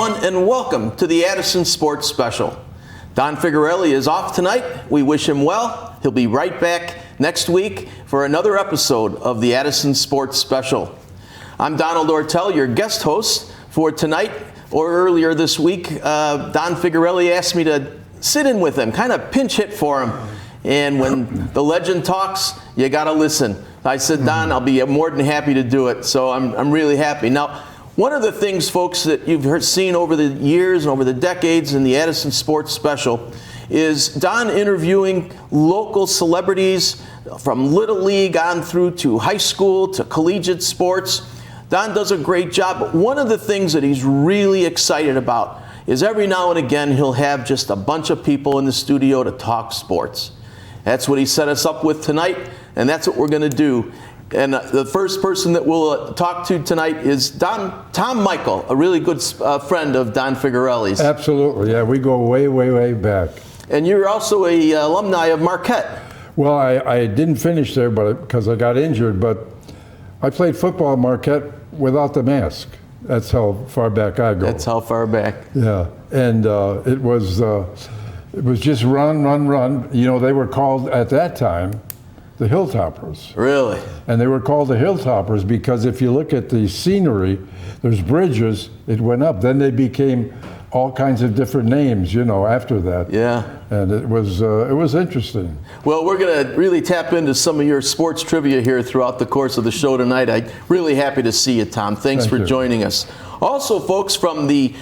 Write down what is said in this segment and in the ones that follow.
everyone, and welcome to the Addison Sports Special. Don Figarelli is off tonight. We wish him well. He'll be right back next week for another episode of the Addison Sports Special. I'm Donald Ortale, your guest host for tonight. Or earlier this week, Don Figarelli asked me to sit in with him, kind of pinch hit for him. And when the legend talks, you got to listen. I said, Don, I'll be more than happy to do it. So I'm really happy. Now, one of the things, folks, that you've seen over the years and over the decades in the Addison Sports Special is Don interviewing local celebrities from Little League on through to high school to collegiate sports. Don does a great job, but one of the things that he's really excited about is every now and again he'll have just a bunch of people in the studio to talk sports. That's what he set us up with tonight, and that's what we're going to do. And the first person that we'll talk to tonight is Tom Michael, a really good friend of Don Figarelli's. Absolutely, yeah, we go way, way, way back. And you're also a alumni of Marquette. Well, I didn't finish there because I got injured, but I played football at Marquette without the mask. That's how far back I go. That's how far back. Yeah, and it was just run. You know, they were called at that time the Hilltoppers. Really? And they were called the Hilltoppers because if you look at the scenery, there's bridges, it went up. Then they became all kinds of different names, you know, after that. Yeah. And it was interesting. Well, we're going to really tap into some of your sports trivia here throughout the course of the show tonight. I'm really happy to see you, Tom. Thanks for joining us. Also, folks, from the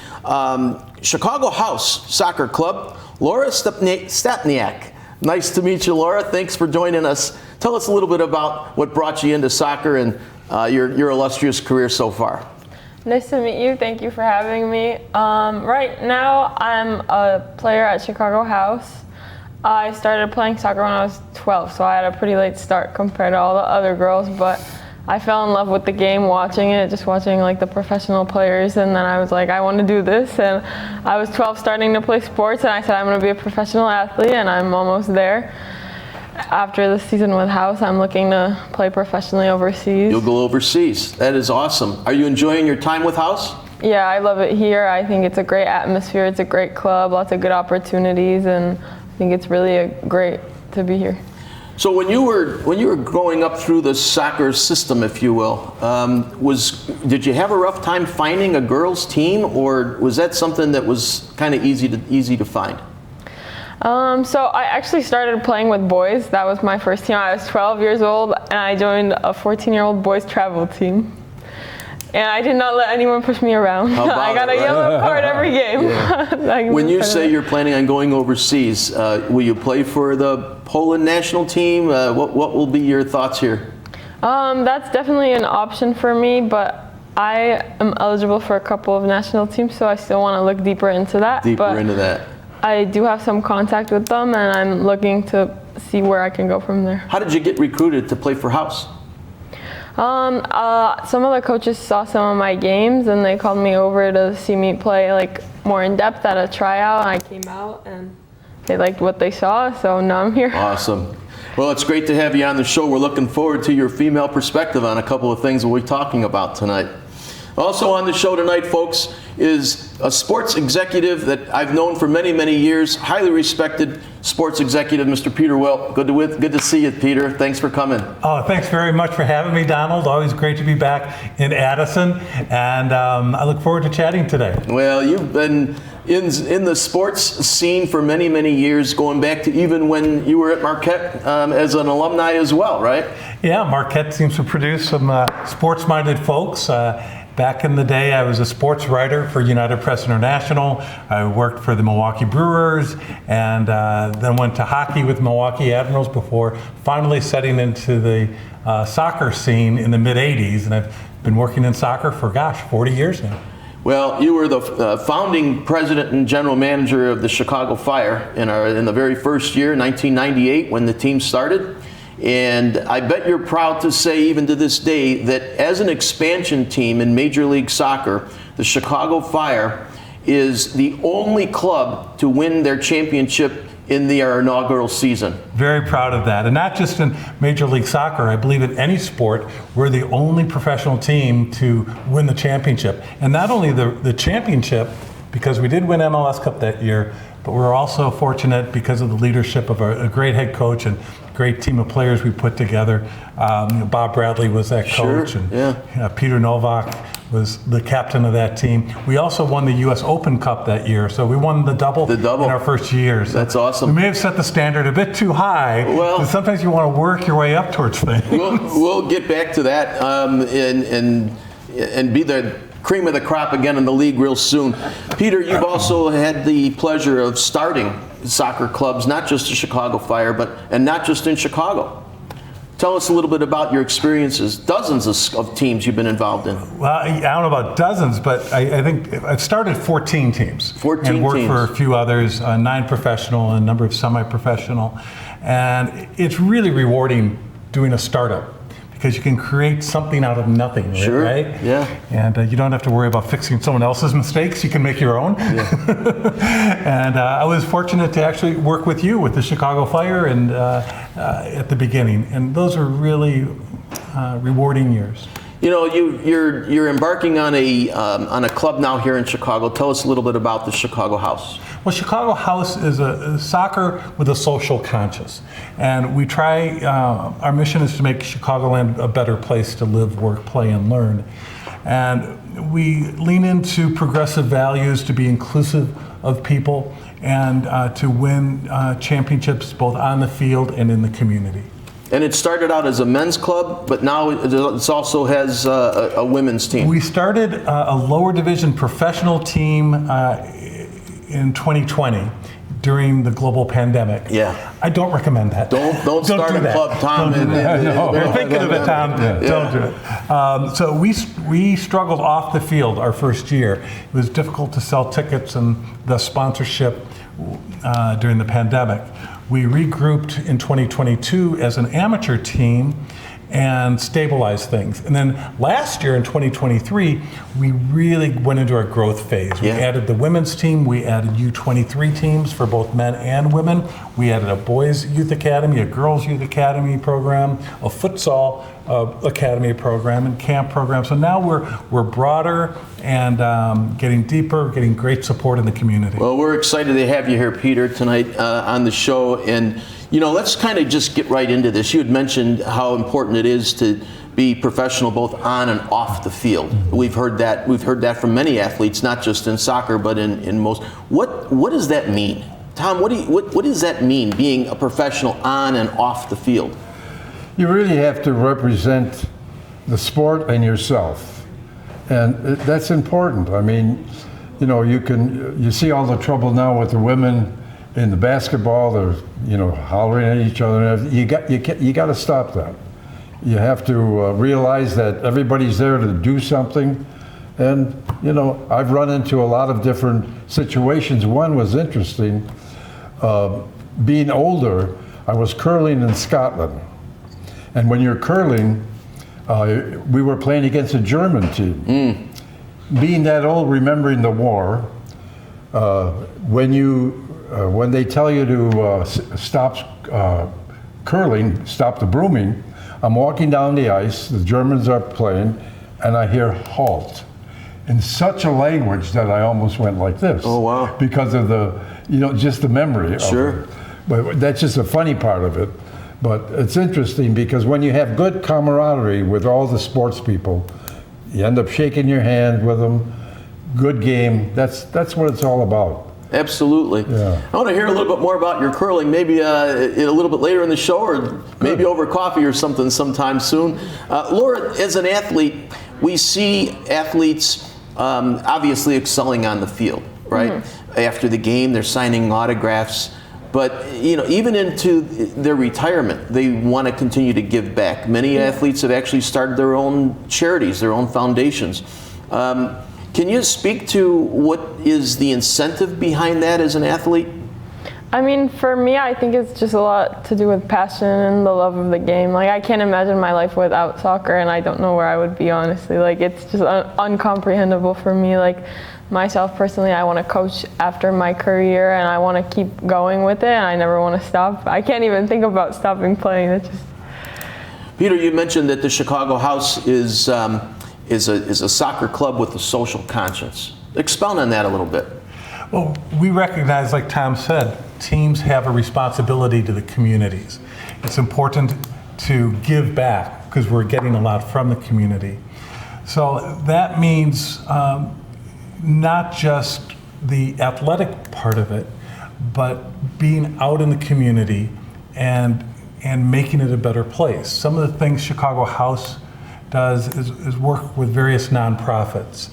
Chicago House Soccer Club, Laura Stepniak. Nice to meet you, Laura. Thanks for joining us. Tell us a little bit about what brought you into soccer and your illustrious career so far. Nice to meet you. Thank you for having me. Right now, I'm a player at Chicago House. I started playing soccer when I was 12, so I had a pretty late start compared to all the other girls, but I fell in love with the game watching it, just watching like the professional players, and then I was like, I want to do this, and I was 12 starting to play sports, and I said I'm going to be a professional athlete, and I'm almost there. After the season with House, I'm looking to play professionally overseas. You'll go overseas. That is awesome. Are you enjoying your time with House? Yeah, I love it here. I think it's a great atmosphere. It's a great club, lots of good opportunities, and I think it's really great to be here. So when you were growing up through the soccer system, if you will, did you have a rough time finding a girls' team, or was that something that was kind of easy to find? So I actually started playing with boys. That was my first team. I was 12 years old, and I joined a 14-year-old boys travel team. And I did not let anyone push me around. I got a yellow card every game. Yeah. When you say you're planning on going overseas, will you play for the Poland national team? What will be your thoughts here? That's definitely an option for me, but I am eligible for a couple of national teams, so I still want to look deeper into that. Into that. I do have some contact with them, and I'm looking to see where I can go from there. How did you get recruited to play for House? Some of the coaches saw some of my games, and they called me over to see me play like more in depth at a tryout. And I came out, and they liked what they saw, so now I'm here. Awesome. Well, it's great to have you on the show. We're looking forward to your female perspective on a couple of things we'll be talking about tonight. Also on the show tonight, folks, is a sports executive that I've known for many, many years, highly respected sports executive, Mr. Peter Wilt. Good to see you, Peter. Thanks for coming. Oh, thanks very much for having me, Donald. Always great to be back in Addison, and I look forward to chatting today. Well, you've been in the sports scene for many, many years, going back to even when you were at Marquette as an alumni as well, right? Yeah, Marquette seems to produce some sports-minded folks. Back in the day, I was a sports writer for United Press International. I worked for the Milwaukee Brewers, and then went to hockey with Milwaukee Admirals before finally setting into the soccer scene in the mid-'80s. And I've been working in soccer for, 40 years now. Well, you were the founding president and general manager of the Chicago Fire in the very first year, 1998, when the team started. And I bet you're proud to say, even to this day, that as an expansion team in Major League Soccer, the Chicago Fire is the only club to win their championship in their inaugural season. Very proud of that. And not just in Major League Soccer, I believe in any sport, we're the only professional team to win the championship. And not only the championship, because we did win MLS Cup that year, but we were also fortunate because of the leadership of a great head coach and great team of players we put together. Bob Bradley was that coach, Sure, and Peter Novak was the captain of that team. We also won the U.S. Open Cup that year, so we won the double in our first year. So that's awesome. We may have set the standard a bit too high, but sometimes you want to work your way up towards things. We'll get back to that and be the cream of the crop again in the league real soon. Peter, you've also had the pleasure of starting soccer clubs, not just the Chicago Fire, and not just in Chicago. Tell us a little bit about your experiences, dozens of teams you've been involved in. Well, I don't know about dozens, but I think I've started 14 teams. 14 and worked teams. for a few others, 9 professional and a number of semi-professional. And it's really rewarding doing a startup because you can create something out of nothing, Sure. right? Yeah. And you don't have to worry about fixing someone else's mistakes. You can make your own. Yeah. And I was fortunate to actually work with you with the Chicago Fire and at the beginning. And those are really rewarding years. You know, you're embarking on a club now here in Chicago. Tell us a little bit about the Chicago House. Well, Chicago House is a soccer with a social conscience, and we try. Our mission is to make Chicagoland a better place to live, work, play, and learn. And we lean into progressive values to be inclusive of people and to win championships both on the field and in the community. And it started out as a men's club, but now it also has a women's team. We started a lower division professional team in 2020 during the global pandemic. Yeah. I don't recommend that. Don't start do a that. club, Tom. Don't do that. No. You're thinking of it, Tom. Don't do it. So we struggled off the field our first year. It was difficult to sell tickets and the sponsorship during the pandemic. We regrouped in 2022 as an amateur team and stabilized things. And then last year in 2023, we really went into our growth phase. We added the women's team, we added U23 teams for both men and women. We added a boys youth academy, a girls youth academy program, a futsal academy program, and camp program. So now we're broader and getting deeper, getting great support in the community. Well, we're excited to have you here, Peter, tonight on the show. And you know, let's kind of just get right into this. You had mentioned how important it is to be professional both on and off the field. We've heard that from many athletes, not just in soccer, but in most. What does that mean? Tom, what does that mean, being a professional on and off the field? You really have to represent the sport and yourself. And that's important. I mean, you know, you see all the trouble now with the women in the basketball. They're, you know, hollering at each other. You got to stop that. You have to realize that everybody's there to do something. And, you know, I've run into a lot of different situations. One was interesting. Being older, I was curling in Scotland. And when you're curling, we were playing against a German team. Being that old, remembering the war, when they tell you to stop curling, stop the brooming, I'm walking down the ice, the Germans are playing, and I hear halt in such a language that I almost went like this. Oh, wow. Because of just the memory Sure. of it. But that's just a funny part of it. But it's interesting because when you have good camaraderie with all the sports people, you end up shaking your hand with them, good game, that's what it's all about. Absolutely. Yeah. I want to hear a little bit more about your curling, maybe a little bit later in the show, or maybe over coffee or something sometime soon. Laura, as an athlete, we see athletes obviously excelling on the field, right? Mm-hmm. After the game, they're signing autographs. But you know, even into their retirement, they want to continue to give back. Many athletes have actually started their own charities, their own foundations. Can you speak to what is the incentive behind that as an athlete? I mean, for me, I think it's just a lot to do with passion and the love of the game. Like, I can't imagine my life without soccer, and I don't know where I would be, honestly. Like, it's just uncomprehendable for me. Like, myself personally, I want to coach after my career, and I want to keep going with it, and I never want to stop. I can't even think about stopping playing. It's just... Peter, you mentioned that the Chicago House is a soccer club with a social conscience. Expound on that a little bit. Well, we recognize, like Tom said, teams have a responsibility to the communities. It's important to give back because we're getting a lot from the community. So that means not just the athletic part of it, but being out in the community and making it a better place. Some of the things Chicago House does is work with various nonprofits.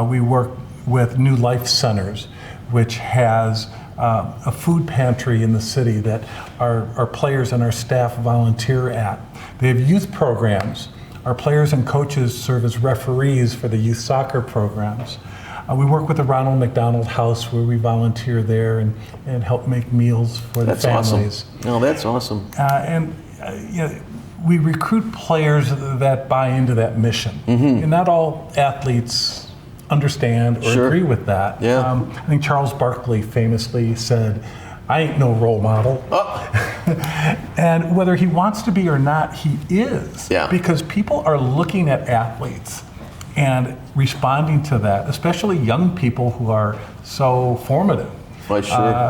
We work with New Life Centers, which has a food pantry in the city that our players and our staff volunteer at. They have youth programs. Our players and coaches serve as referees for the youth soccer programs. We work with the Ronald McDonald House, where we volunteer there and help make meals for the families. Awesome. No, that's awesome. We recruit players that buy into that mission. And not all athletes understand or agree with that. Yeah. I think Charles Barkley famously said, "I ain't no role model." And whether he wants to be or not, he is. Yeah. Because people are looking at athletes and responding to that, especially young people who are so formative.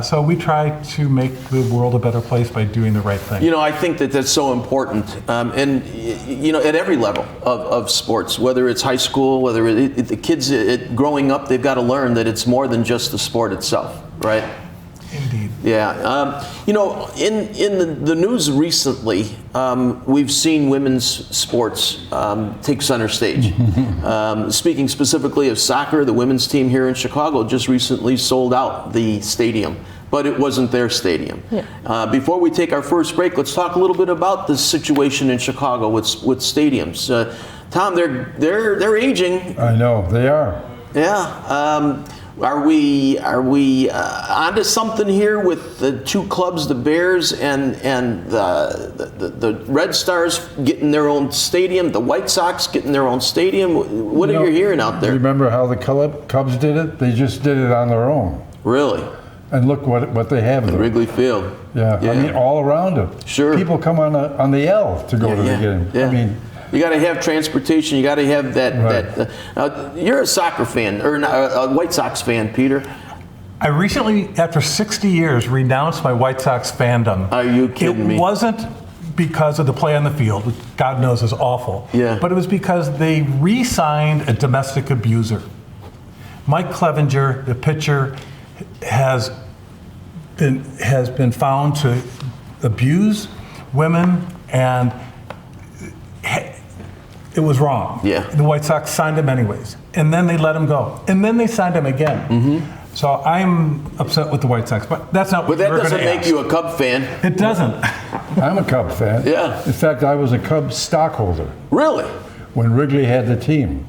So we try to make the world a better place by doing the right thing. I think that's so important. And, at every level of sports, whether it's high school, whether the kids growing up, they've got to learn that it's more than just the sport itself, right? Indeed. Yeah. In the news recently, we've seen women's sports take center stage. Speaking specifically of soccer, the women's team here in Chicago just recently sold out the stadium, but it wasn't their stadium. Yeah. Before we take our first break, let's talk a little bit about the situation in Chicago with stadiums. Tom, they're aging. I know they are. Yeah. Are we onto something here with the two clubs, the Bears and the Red Stars getting their own stadium, the White Sox getting their own stadium? What are you hearing out there? Remember how the Cubs did it? They just did it on their own. Really? And look what they have there. Wrigley Field. Yeah. I mean, all around it. Sure. People come on the L to go to the game. Yeah. I mean, you got to have transportation. You got to have that. Right. You're a soccer fan, or a White Sox fan, Peter. I recently, after 60 years, renounced my White Sox fandom. Are you kidding me? It wasn't because of the play on the field, which God knows is awful. Yeah. But it was because they re-signed a domestic abuser. Mike Clevenger, the pitcher, has been found to abuse women, and it was wrong. Yeah. The White Sox signed him anyways, and then they let him go, and then they signed him again. So I'm upset with the White Sox, but that's not what But that we're doesn't going to make ask. you a Cub fan. It doesn't. I'm a Cub fan. Yeah. In fact, I was a Cub stockholder Really? when Wrigley had the team.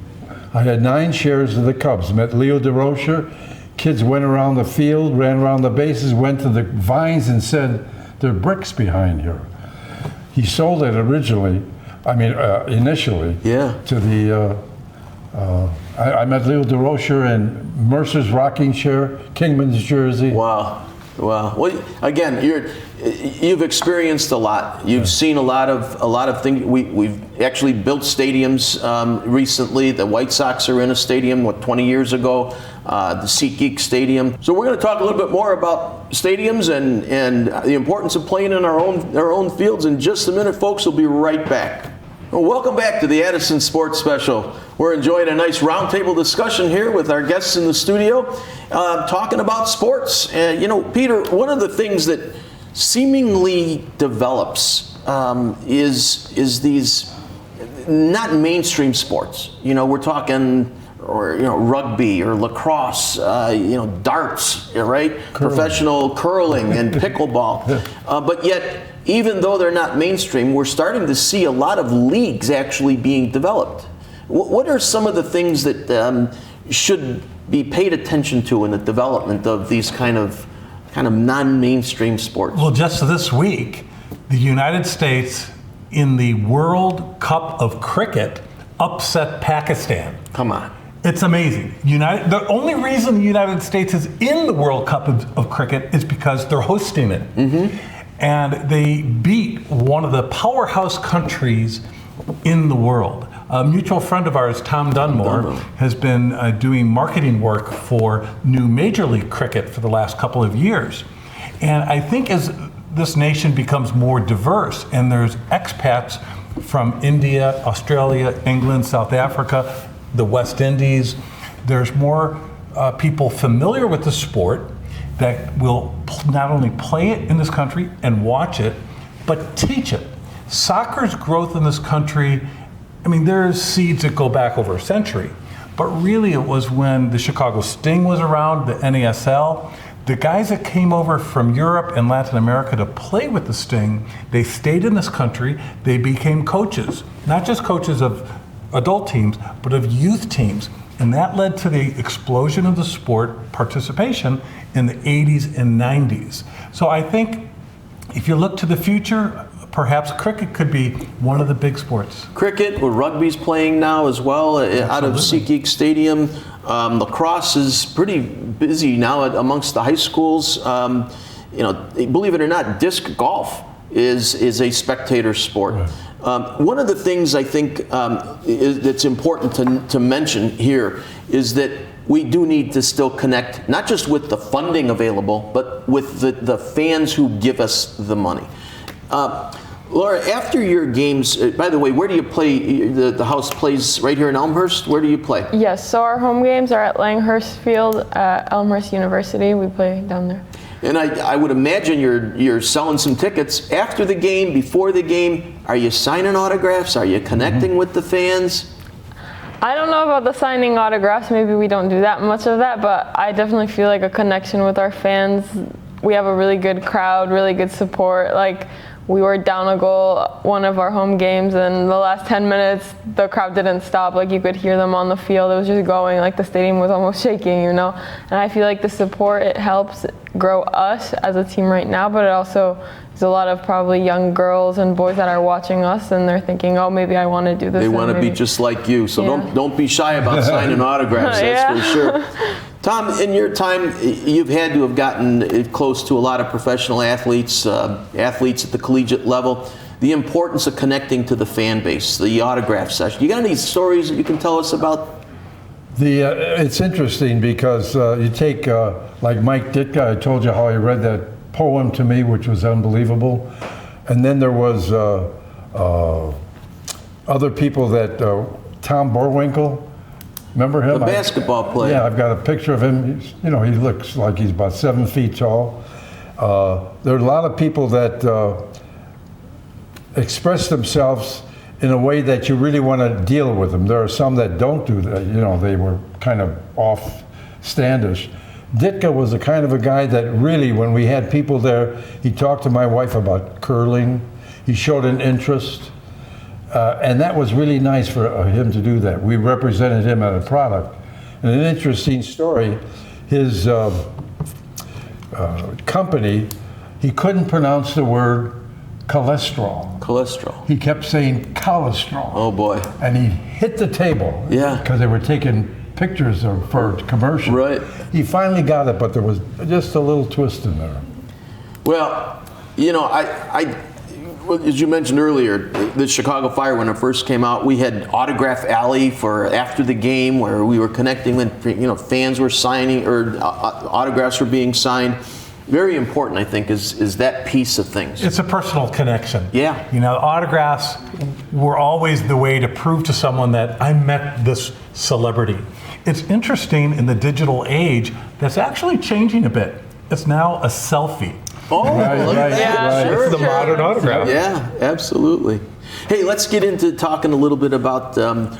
I had 9 shares of the Cubs. Met Leo DeRocher. Kids went around the field, ran around the bases, went to the vines and said, "There are bricks behind here." He sold it originally. Initially. Yeah. To the. I met Leo DeRocher in Mercer's rocking chair, Kingman's jersey. Wow. Well, again, you've experienced a lot. You've seen a lot of things. We've actually built stadiums recently. The White Sox are in a stadium 20 years ago, the SeatGeek Stadium. So we're going to talk a little bit more about stadiums and the importance of playing in our own fields in just a minute, folks. We'll be right back. Well, welcome back to the Addison Sports Special. We're enjoying a nice roundtable discussion here with our guests in the studio, talking about sports. Peter, one of the things that seemingly develops is these not mainstream sports. We're talking rugby or lacrosse, darts, right? Curling. Professional curling and pickleball. But yet, even though they're not mainstream, we're starting to see a lot of leagues actually being developed. What are some of the things that should be paid attention to in the development of these kind of non-mainstream sports? Well, just this week, the United States in the World Cup of Cricket upset Pakistan. Come on. It's amazing. The only reason the United States is in the World Cup of Cricket is because they're hosting it. And they beat one of the powerhouse countries in the world. A mutual friend of ours, Tom Dunmore, has been doing marketing work for new Major League Cricket for the last couple of years. And I think as this nation becomes more diverse and there's expats from India, Australia, England, South Africa, the West Indies, there's more people familiar with the sport that will not only play it in this country and watch it, but teach it. Soccer's growth in this country, I mean, there's seeds that go back over a century, but really it was when the Chicago Sting was around, the NASL, the guys that came over from Europe and Latin America to play with the Sting, they stayed in this country, they became coaches, not just coaches of adult teams, but of youth teams. And that led to the explosion of the sport participation in the 80s and 90s. So I think if you look to the future, perhaps cricket could be one of the big sports. Cricket, where rugby's playing now as well, out of SeatGeek Stadium. Lacrosse is pretty busy now amongst the high schools. Believe it or not, disc golf is a spectator sport. Right. One of the things I think that's important to mention here is that we do need to still connect, not just with the funding available, but with the fans who give us the money. Laura, after your games, by the way, where do you play? The house plays right here in Elmhurst. Where do you play? Yes, so our home games are at Langhurst Field at Elmhurst University. We play down there. And I would imagine you're selling some tickets after the game, before the game. Are you signing autographs? Are you connecting with the fans? I don't know about the signing autographs. Maybe we don't do that much of that, but I definitely feel like a connection with our fans. We have a really good crowd, really good support. Like, we were down a goal one of our home games, and the last 10 minutes, the crowd didn't stop. Like, you could hear them on the field. It was just going. Like, the stadium was almost shaking, And I feel like the support, it helps grow us as a team right now, but it also is a lot of probably young girls and boys that are watching us, and they're thinking, oh, maybe I want to do this. They want to be just like you, so don't be shy about signing autographs, that's for sure. Tom, in your time, you've had to have gotten close to a lot of professional athletes, athletes at the collegiate level. The importance of connecting to the fan base, the autograph session. You got any stories that you can tell us about? It's interesting because you take like Mike Ditka. I told you how he read that poem to me, which was unbelievable, and then there was other people that Tom Borwinkle. Remember him? The basketball player. Yeah, I've got a picture of him. He looks like he's about 7 feet tall. There are a lot of people that express themselves in a way that you really want to deal with them. There are some that don't do that. They were kind of off-standish. Ditka was the kind of a guy that really, when we had people there, he talked to my wife about curling. He showed an interest. And that was really nice for him to do that. We represented him at a product. And an interesting story, his company, he couldn't pronounce the word cholesterol. Cholesterol. He kept saying cholesterol. Oh boy. And he hit the table. Yeah. Because they were taking pictures for commercial. Right. He finally got it, but there was just a little twist in there. Well, as you mentioned earlier, the Chicago Fire, when it first came out, we had Autograph Alley for after the game where we were connecting with, fans were signing or autographs were being signed. Very important, I think, is that piece of things. It's a personal connection. Yeah. Autographs were always the way to prove to someone that I met this celebrity. It's interesting in the digital age, that's actually changing a bit. It's now a selfie. Oh, Yeah, sure. It's the modern autograph. Yeah, absolutely. Hey, let's get into talking a little bit about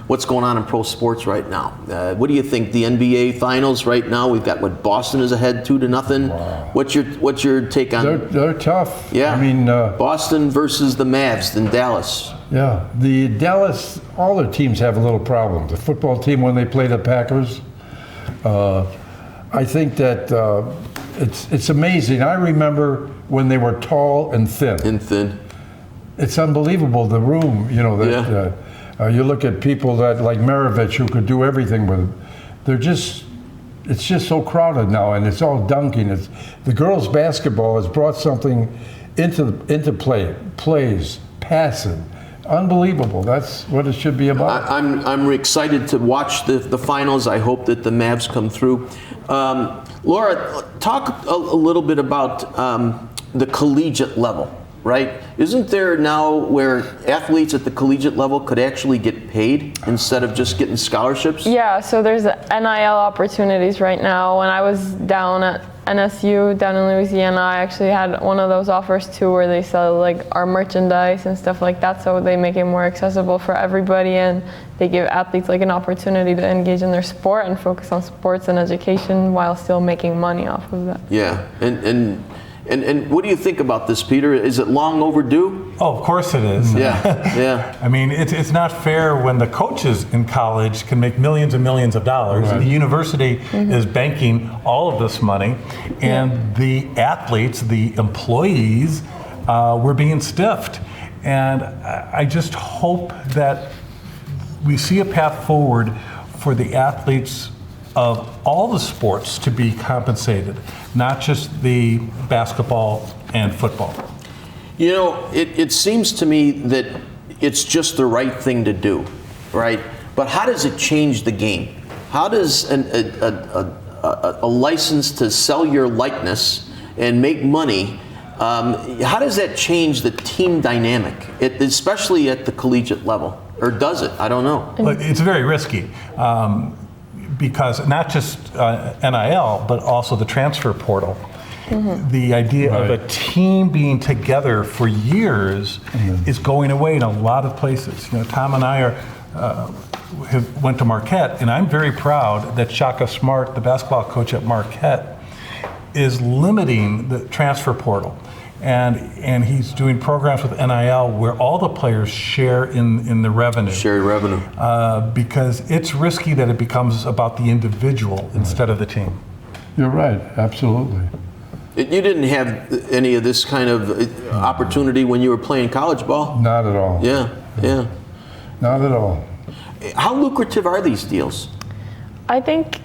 what's going on in pro sports right now. What do you think? The NBA Finals right now, we've got Boston is ahead 2-0. Wow. What's your take on? They're tough. Yeah. I mean, Boston versus the Mavs in Dallas. yeah, the Dallas, all their teams have a little problem. The football team, when they play the Packers, I think that it's amazing. I remember when they were tall and thin. It's unbelievable, the room, you look at people that like Maravich who could do everything with them. It's just so crowded now, and it's all dunking. The girls' basketball has brought something into play, plays, passing, unbelievable. That's what it should be about. I'm excited to watch the finals. I hope that the Mavs come through. Laura, talk a little bit about the collegiate level, right? Isn't there now where athletes at the collegiate level could actually get paid instead of just getting scholarships? Yeah, so there's NIL opportunities right now. When I was down at NSU down in Louisiana, I actually had one of those offers too, where they sell like our merchandise and stuff like that, so they make it more accessible for everybody, and they give athletes like an opportunity to engage in their sport and focus on sports and education while still making money off of that. Yeah, and what do you think about this, Peter? Is it long overdue? Oh, of course it is. Yeah. I mean, it's not fair when the coaches in college can make millions and millions of dollars. Right. The university is banking all of this money, and the athletes, the employees, were being stiffed. And I just hope that we see a path forward for the athletes of all the sports to be compensated, not just the basketball and football. You know, it seems to me that it's just the right thing to do, right? But how does it change the game? How does a license to sell your likeness and make money, how does that change the team dynamic, especially at the collegiate level? Or does it? I don't know. Well, it's very risky. Because not just NIL, but also the transfer portal. The idea of a team being together for years is going away in a lot of places. You know, Tom and I went to Marquette, and I'm very proud that Shaka Smart, the basketball coach at Marquette, is limiting the transfer portal. And he's doing programs with NIL where all the players share in the revenue. Share revenue. Because it's risky that it becomes about the individual instead of the team. You're right, absolutely. You didn't have any of this kind of opportunity when you were playing college ball? Not at all. Yeah. Not at all. How lucrative are these deals? I think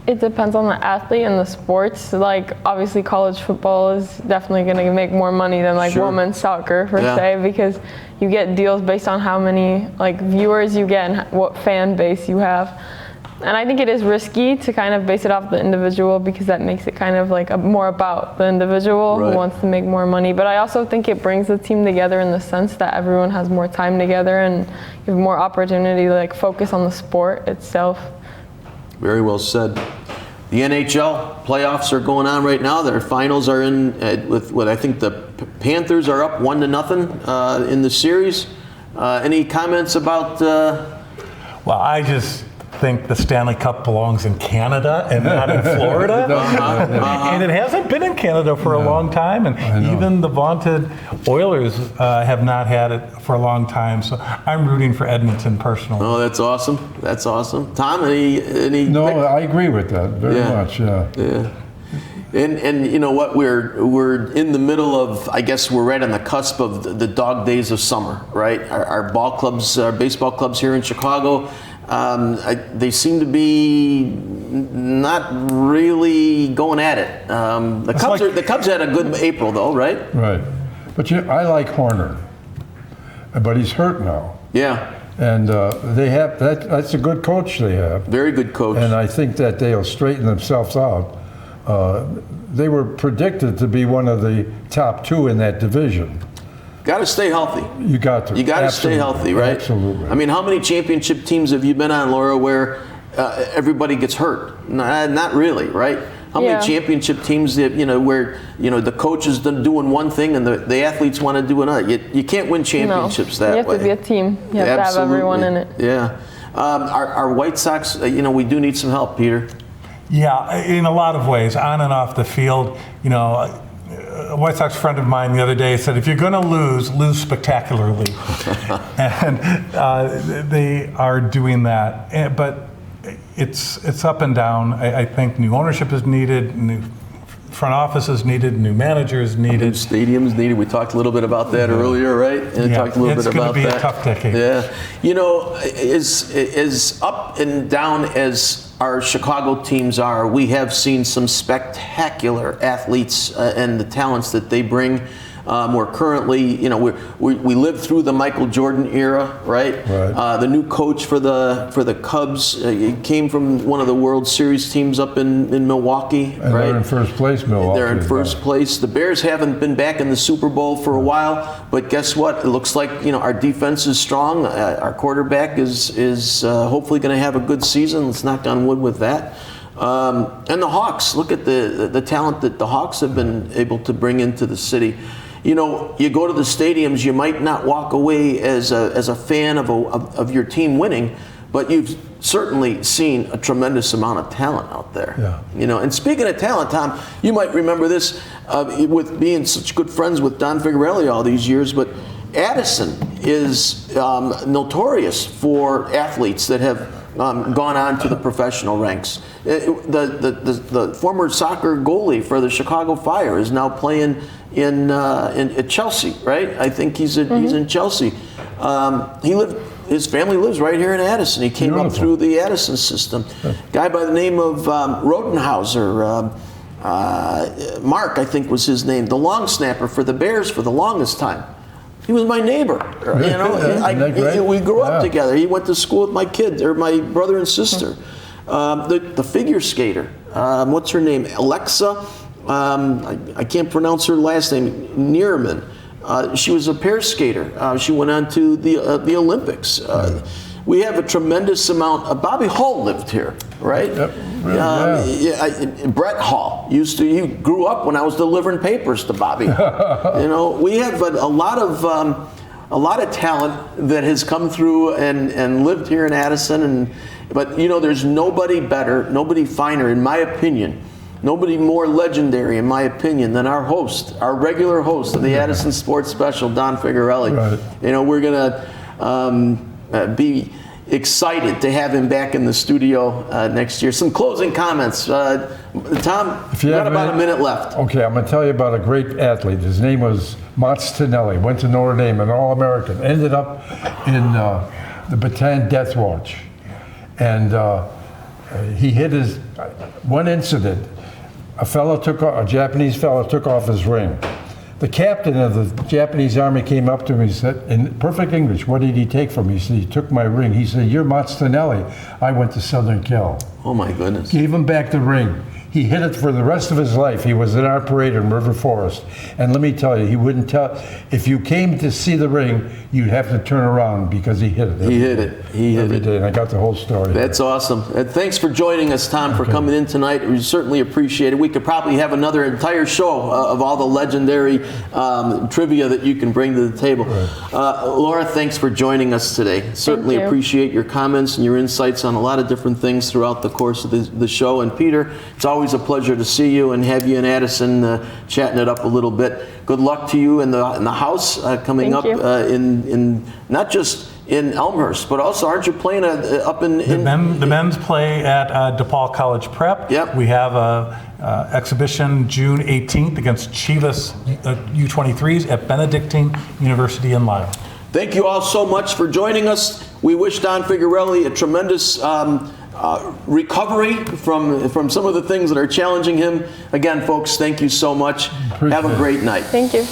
it depends on the athlete and the sports. Like, obviously college football is definitely going to make more money than like Sure. women's soccer per se, because you get deals based on how many like viewers you get and what fan base you have. And I think it is risky to kind of base it off the individual, because that makes it kind of like more about the individual Right. who wants to make more money. But I also think it brings the team together in the sense that everyone has more time together and you have more opportunity to like focus on the sport itself. Very well said. The NHL playoffs are going on right now. Their finals are in with what I think the Panthers are up 1-0 in the series. Any comments about? Well, I just think the Stanley Cup belongs in Canada and not in Florida. And it hasn't been in Canada for a long time. And even the vaunted Oilers have not had it for a long time. So I'm rooting for Edmonton personally. Oh, that's awesome. That's awesome. Tom, any? No, I agree with that very much. Yeah. And you know what? We're in the middle of, I guess we're right on the cusp of the dog days of summer, right? Our ball clubs, our baseball clubs here in Chicago, they seem to be not really going at it. The Cubs had a good April though, right? Right. But I like Horner, but he's hurt now. Yeah. And they have that's a good coach they have. Very good coach. And I think that they'll straighten themselves out. They were predicted to be one of the top two in that division. Got to stay healthy. You got to. You got to stay healthy, right? Absolutely. I mean, how many championship teams have you been on, Laura, where everybody gets hurt? Not really, right? How many championship teams that, where the coach is doing one thing and the athletes want to do another? You can't win championships that way. You have to be a team. You have to have everyone in it. Yeah. Our White Sox, we do need some help, Peter. Yeah, in a lot of ways, on and off the field. A White Sox friend of mine the other day said, if you're going to lose spectacularly. And they are doing that. But it's up and down. I think new ownership is needed, new front office is needed, new manager is needed. New stadiums needed. We talked a little bit about that earlier, right? And talked a little bit about that. It's going to be a tough decade. Yeah. As up and down as our Chicago teams are, we have seen some spectacular athletes and the talents that they bring. We're currently, we lived through the Michael Jordan era, right? Right. The new coach for the Cubs came from one of the World Series teams up in Milwaukee, And right? they're in first place, Milwaukee. They're in first place. The Bears haven't been back in the Super Bowl for a while, but guess what? It looks like our defense is strong. Our quarterback is hopefully going to have a good season. Let's knock on wood with that. And the Hawks. Look at the talent that the Hawks have been able to bring into the city. You go to the stadiums. You might not walk away as a fan of your team winning, but you've certainly seen a tremendous amount of talent out there. Yeah. And speaking of talent, Tom, you might remember this with being such good friends with Don Figurelli all these years, but Addison is notorious for athletes that have gone on to the professional ranks. The former soccer goalie for the Chicago Fire is now playing at Chelsea, right? I think he's in Chelsea. His family lives right here in Addison. He came up through the Addison system. Guy by the name of Rodenhauser, Mark, I think was his name, the long snapper for the Bears for the longest time. He was my neighbor. We grew up together. He went to school with my kids, or my brother and sister. The figure skater, what's her name? Alexa. I can't pronounce her last name. Nierman. She was a pair skater. She went on to the Olympics. We have a tremendous amount. Bobby Hall lived here, right? Yep. Brett Hall he grew up when I was delivering papers to Bobby. We have a lot of talent that has come through and lived here in Addison. But there's nobody better, nobody finer, in my opinion. Nobody more legendary, in my opinion, than our regular host of the Addison Sports Special, Don Figurelli. Right. We're gonna be excited to have him back in the studio next year. Some closing comments, Tom. If you got have about a minute left. Okay, I'm going to tell you about a great athlete. His name was Mats Tinelli. Went to Notre Dame, an All-American. Ended up in the Bataan Death Watch, and he hit his one incident. A Japanese fellow took off his ring. The captain of the Japanese army came up to him and said, in perfect English, what did he take from me? He said, he took my ring. He said, you're Mats Tinelli. I went to Southern Cal. Oh my goodness. Gave him back the ring. He hit it for the rest of his life. He was in our parade in River Forest. And let me tell you, he wouldn't tell. If you came to see the ring, you'd have to turn around because he hit it. He hit it. Every day, and I got the whole story. That's awesome. Thanks for joining us, Tom, for coming in tonight. We certainly appreciate it. We could probably have another entire show of all the legendary trivia that you can bring to the table. Right. Laura, thanks for joining us today. Certainly appreciate your comments and your insights on a lot of different things throughout the course of the show. And Peter, it's always a pleasure to see you and have you in Addison chatting it up a little bit. Good luck to you in the house coming up in not just in Elmhurst, but also aren't you playing up in the men's play at DePaul College Prep. Yep. We have a exhibition June 18th against Chivas U23s at Benedictine University in Lyle. Thank you all so much for joining us. We wish Don Figurelli a tremendous recovery from some of the things that are challenging him. Again, folks, thank you so much. Have a great night. Thank you.